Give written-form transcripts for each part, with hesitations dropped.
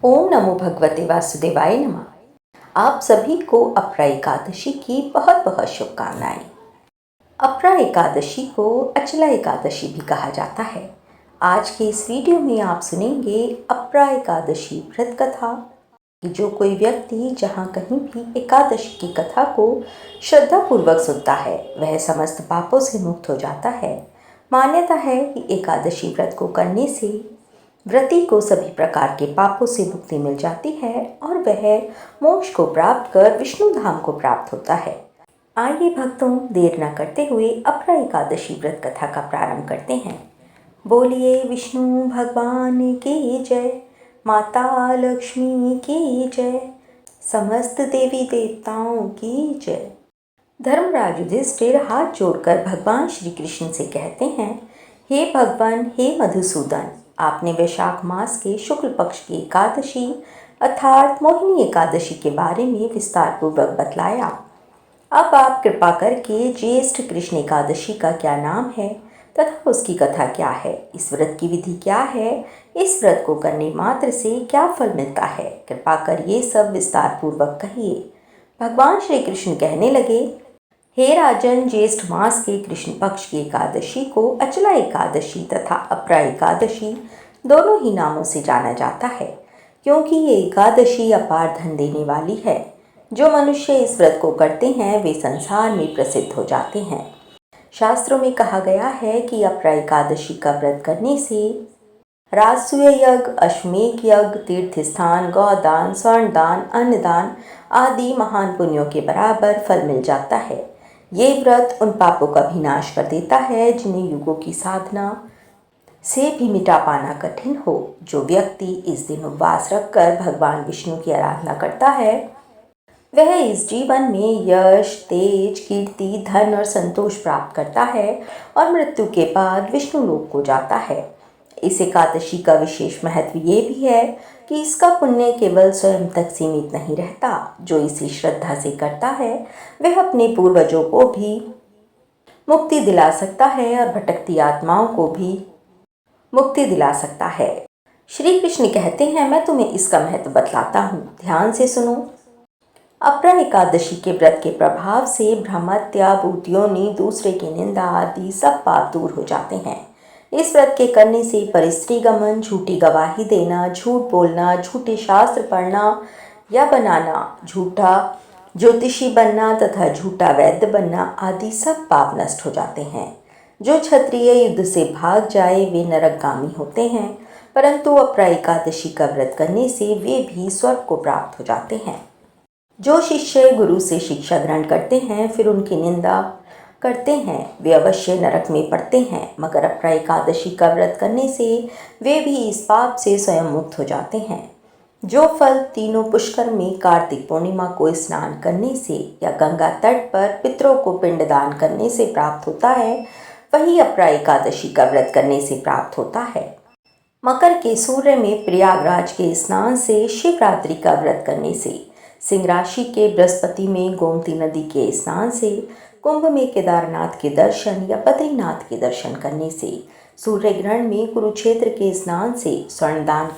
ओम नमो भगवते वासुदेवाय नमः। आप सभी को अपरा एकादशी की बहुत बहुत शुभकामनाएं। अपरा एकादशी को अचला एकादशी भी कहा जाता है। आज के इस वीडियो में आप सुनेंगे अपरा एकादशी व्रत कथा कि जो कोई व्यक्ति जहाँ कहीं भी एकादशी की कथा को श्रद्धापूर्वक सुनता है वह समस्त पापों से मुक्त हो जाता है। मान्यता है कि एकादशी व्रत को करने से व्रती को सभी प्रकार के पापों से मुक्ति मिल जाती है और वह मोक्ष को प्राप्त कर विष्णु धाम को प्राप्त होता है। आइए भक्तों, देर न करते हुए अपरा एकादशी व्रत कथा का प्रारंभ करते हैं। बोलिए विष्णु भगवान की जय, माता लक्ष्मी की जय, समस्त देवी देवताओं की जय। धर्मराज युधिष्ठिर हाथ जोड़कर भगवान श्री कृष्ण से कहते हैं, हे भगवान, हे मधुसूदन, आपने वैशाख मास के शुक्ल पक्ष की एकादशी अर्थात मोहिनी एकादशी के बारे में विस्तार पूर्वक बतलाया। अब आप कृपा करके ज्येष्ठ कृष्ण एकादशी का क्या नाम है तथा उसकी कथा क्या है, इस व्रत की विधि क्या है, इस व्रत को करने मात्र से क्या फल मिलता है, कृपा कर ये सब विस्तार पूर्वक कहिए। भगवान श्री कृष्ण कहने लगे, हे राजन, ज्येष्ठ मास के कृष्ण पक्ष की एकादशी को अचला एकादशी तथा अपरा एकादशी दोनों ही नामों से जाना जाता है, क्योंकि ये एकादशी अपार धन देने वाली है। जो मनुष्य इस व्रत को करते हैं वे संसार में प्रसिद्ध हो जाते हैं। शास्त्रों में कहा गया है कि अपरा एकादशी का व्रत करने से राजसूय यज्ञ, अश्वमेध यज्ञ, तीर्थ स्थान, गौदान, स्वर्णदान, अन्नदान आदि महान पुण्यों के बराबर फल मिल जाता है। ये व्रत उन पापों का भी नाश कर देता है जिन्हें युगों की साधना से भी मिटा पाना कठिन हो। जो व्यक्ति इस दिन उपवास रखकर भगवान विष्णु की आराधना करता है वह इस जीवन में यश, तेज, कीर्ति, धन और संतोष प्राप्त करता है और मृत्यु के बाद विष्णु लोक को जाता है। इस एकादशी का विशेष महत्व ये भी है कि इसका पुण्य केवल स्वयं तक सीमित नहीं रहता। जो इसे श्रद्धा से करता है वह अपने पूर्वजों को भी मुक्ति दिला सकता है और भटकती आत्माओं को भी मुक्ति दिला सकता है। श्री कृष्ण कहते हैं, मैं तुम्हें इसका महत्व बतलाता हूँ, ध्यान से सुनो। अपरा एकादशी के व्रत के प्रभाव से भ्रमत्या, भूतियोनि, दूसरे की निंदा आदि सब पाप दूर हो जाते हैं। इस व्रत के करने से परिस्त्री गमन, झूठी गवाही देना, झूठ बोलना, झूठे शास्त्र पढ़ना या बनाना, झूठा ज्योतिषी बनना तथा झूठा वैद्य बनना आदि सब पाप नष्ट हो जाते हैं। जो क्षत्रिय युद्ध से भाग जाए वे नरकगामी होते हैं, परंतु अपरा एकादशी का व्रत करने से वे भी स्वर्ग को प्राप्त हो जाते हैं। जो शिष्य गुरु से शिक्षा ग्रहण करते हैं फिर उनकी निंदा करते हैं वे अवश्य नरक में पड़ते हैं, मगर अपरा एकादशी का व्रत करने से वे भी इस पाप से स्वयं मुक्त हो जाते हैं। जो फल तीनों पुष्कर में कार्तिक पूर्णिमा को स्नान करने से या गंगा तट पर पितरों को पिंडदान करने से प्राप्त होता है वही अपरा एकादशी का व्रत करने से प्राप्त होता है। मकर के सूर्य में प्रयागराज के स्नान से, शिवरात्रि का व्रत करने से, सिंह राशि के बृहस्पति में गोमती नदी के स्नान से, कुंभ में केदारनाथ के दर्शन या बद्रीनाथ के दर्शन करने से, सूर्य ग्रहण में कुरुक्षेत्र के स्नान से, स्वर्ण दान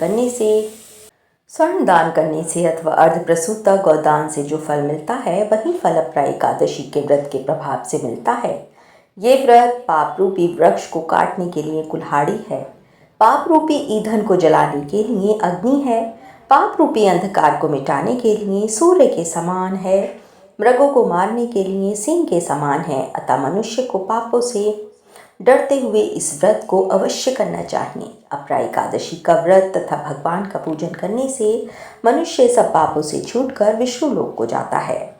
करने से अथवा अर्धप्रसूता गौदान से जो फल मिलता है वही फल अपरा एकादशी के व्रत के प्रभाव से मिलता है। ये व्रत पाप रूपी वृक्ष को काटने के लिए कुल्हाड़ी है, पाप रूपी ईंधन को जलाने के लिए अग्नि है, पाप रूपी अंधकार को मिटाने के लिए सूर्य के समान है, मृगों को मारने के लिए सिंह के समान है। अतः मनुष्य को पापों से डरते हुए इस व्रत को अवश्य करना चाहिए। अपरा एकादशी का व्रत तथा भगवान का पूजन करने से मनुष्य सब पापों से छूटकर विष्णु लोक को जाता है।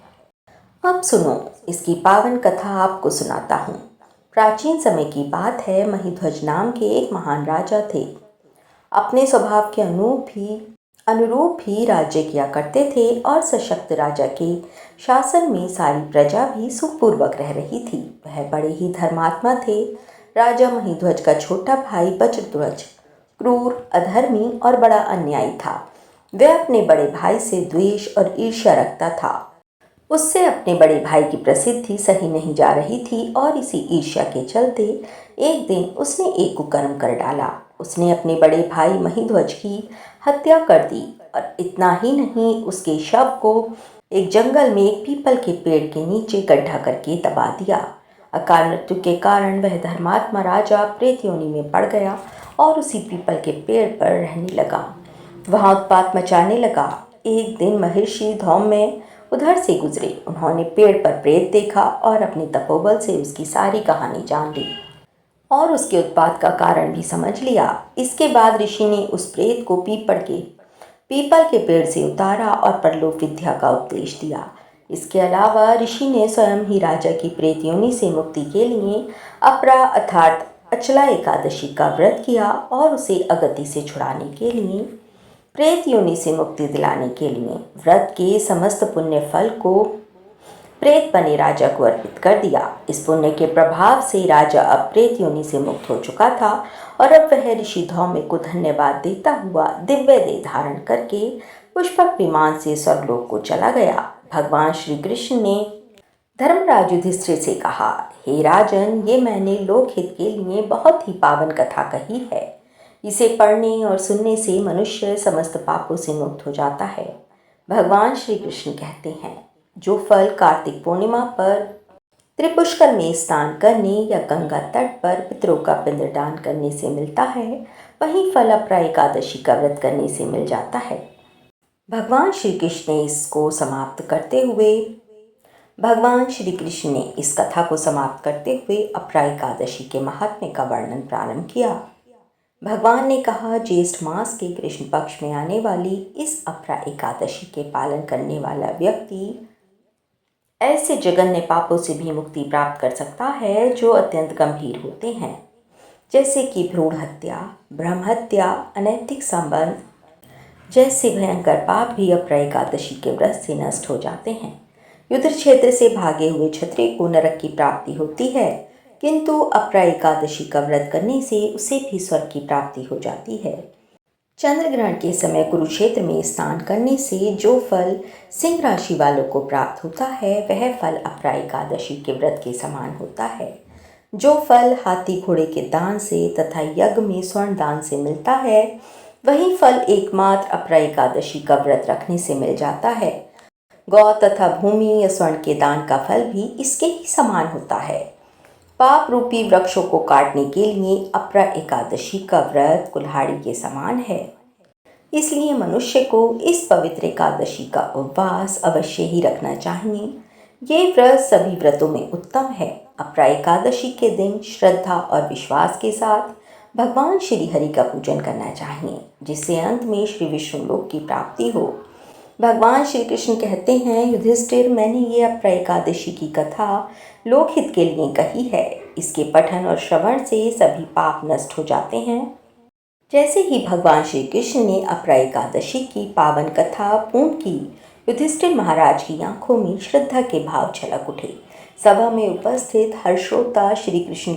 अब सुनो, इसकी पावन कथा आपको सुनाता हूँ। प्राचीन समय की बात है, महिध्वज नाम के एक महान राजा थे। अपने स्वभाव के अनुरूप ही राज्य किया करते थे और सशक्त राजा के शासन में सारी प्रजा भी सुखपूर्वक रह रही थी। वह बड़े ही धर्मात्मा थे। राजा महिध्वज का छोटा भाई वज्रध्वज क्रूर, अधर्मी और बड़ा अन्यायी था। वह अपने बड़े भाई से द्वेष और ईर्ष्या रखता था। उससे अपने बड़े भाई की प्रसिद्धि सही नहीं जा रही थी और इसी ईर्ष्या के चलते एक दिन उसने एक कुकर्म कर डाला। उसने अपने बड़े भाई महिध्वज की हत्या कर दी और इतना ही नहीं, उसके शव को एक जंगल में एक पीपल के पेड़ के नीचे गड्ढा करके दबा दिया। अकाल मृत्यु के कारण वह धर्मात्मा राजा प्रेत योनि में पड़ गया और उसी पीपल के पेड़ पर रहने लगा। वहाँ उत्पात मचाने लगा। एक दिन महर्षि धौम्य उधर से गुजरे। उन्होंने पेड़ पर प्रेत देखा और अपने तपोबल से उसकी सारी कहानी जान ली और उसके उत्पात का कारण भी समझ लिया। इसके बाद ऋषि ने उस प्रेत को पीपल के पेड़ से उतारा और परलोक विद्या का उपदेश दिया। इसके अलावा ऋषि ने स्वयं ही राजा की प्रेत योनि से मुक्ति के लिए अपरा अर्थात अचला एकादशी का व्रत किया और उसे अगति से छुड़ाने के लिए, प्रेत योनि से मुक्ति दिलाने के लिए व्रत के समस्त पुण्य फल को प्रेत बने राजा को अर्पित कर दिया। इस पुण्य के प्रभाव से राजा अब प्रेत योनि से मुक्त हो चुका था और अब वह ऋषि धौम्य को धन्यवाद देता हुआ दिव्य देह धारण करके पुष्पक विमान से स्वर्गलोक को चला गया। भगवान श्री कृष्ण ने धर्मराज युधिष्ठिर से कहा, हे राजन, ये मैंने लोकहित के लिए बहुत ही पावन कथा कही है। इसे पढ़ने और सुनने से मनुष्य समस्त पापों से मुक्त हो जाता है। भगवान श्री कृष्ण कहते हैं, जो फल कार्तिक पूर्णिमा पर त्रिपुष्कर में स्नान करने या गंगा तट पर पितरों का पिंडदान करने से मिलता है, वही फल अपरा एकादशी का व्रत करने से मिल जाता है। भगवान श्री कृष्ण ने इस कथा को समाप्त करते हुए अपरा एकादशी के महात्म्य का वर्णन प्रारंभ किया। भगवान ने कहा, ज्येष्ठ मास के कृष्ण पक्ष में आने वाली इस अपरा एकादशी के पालन करने वाला व्यक्ति ऐसे जघन्य पापों से भी मुक्ति प्राप्त कर सकता है जो अत्यंत गंभीर होते हैं, जैसे कि भ्रूण हत्या, ब्रह्म हत्या, अनैतिक संबंध जैसे भयंकर पाप भी अपरा एकादशी के व्रत से नष्ट हो जाते हैं। युद्ध क्षेत्र से भागे हुए क्षत्रिय को नरक की प्राप्ति होती है, किंतु अपरा एकादशी का व्रत करने से उसे भी स्वर्ग की प्राप्ति हो जाती है। चंद्र ग्रहण के समय कुरुक्षेत्र में स्नान करने से जो फल सिंह राशि वालों को प्राप्त होता है, वह फल अपरा एकादशी के व्रत के समान होता है। जो फल हाथी घोड़े के दान से तथा यज्ञ में स्वर्ण दान से मिलता है, वही फल एकमात्र अपरा एकादशी का व्रत रखने से मिल जाता है। गौ तथा भूमि या स्वर्ण के दान का फल भी इसके ही समान होता है। पाप रूपी वृक्षों को काटने के लिए अपरा एकादशी का व्रत कुल्हाड़ी के समान है। इसलिए मनुष्य को इस पवित्र एकादशी का उपवास अवश्य ही रखना चाहिए। ये व्रत सभी व्रतों में उत्तम है। अपरा एकादशी के दिन श्रद्धा और विश्वास के साथ भगवान श्री हरि का पूजन करना चाहिए, जिससे अंत में श्री विष्णुलोक की प्राप्ति हो। भगवान श्री कृष्ण कहते हैं, युधिष्ठिर, मैंने ये अपरा एकादशी की कथा लोकहित के लिए कही है। इसके पठन और श्रवण से सभी पाप नष्ट हो जाते हैं। जैसे ही भगवान श्री कृष्ण ने अपरा एकादशी की पावन कथा पूर्ण की, युधिष्ठिर महाराज की आंखों में श्रद्धा के भाव छलक उठे। सभा में उपस्थित हर श्रोता श्री कृष्ण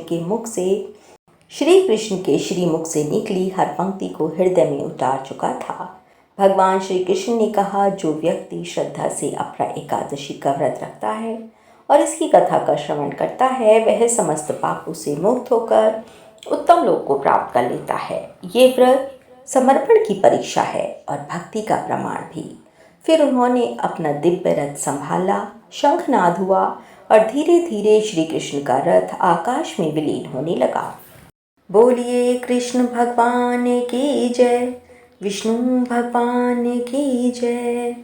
के श्रीमुख से निकली हर पंक्ति को हृदय में उतार चुका था। भगवान श्री कृष्ण ने कहा, जो व्यक्ति श्रद्धा से अपरा एकादशी का व्रत रखता है और इसकी कथा का श्रवण करता है, वह समस्त पापों से मुक्त होकर उत्तम लोक को प्राप्त कर लेता है। ये व्रत समर्पण की परीक्षा है और भक्ति का प्रमाण भी। फिर उन्होंने अपना दिव्य रथ संभाला, शंखनाद हुआ और धीरे धीरे श्री कृष्ण का रथ आकाश में विलीन होने लगा। बोलिए कृष्ण भगवान की जय, विष्णु भगवान की जय।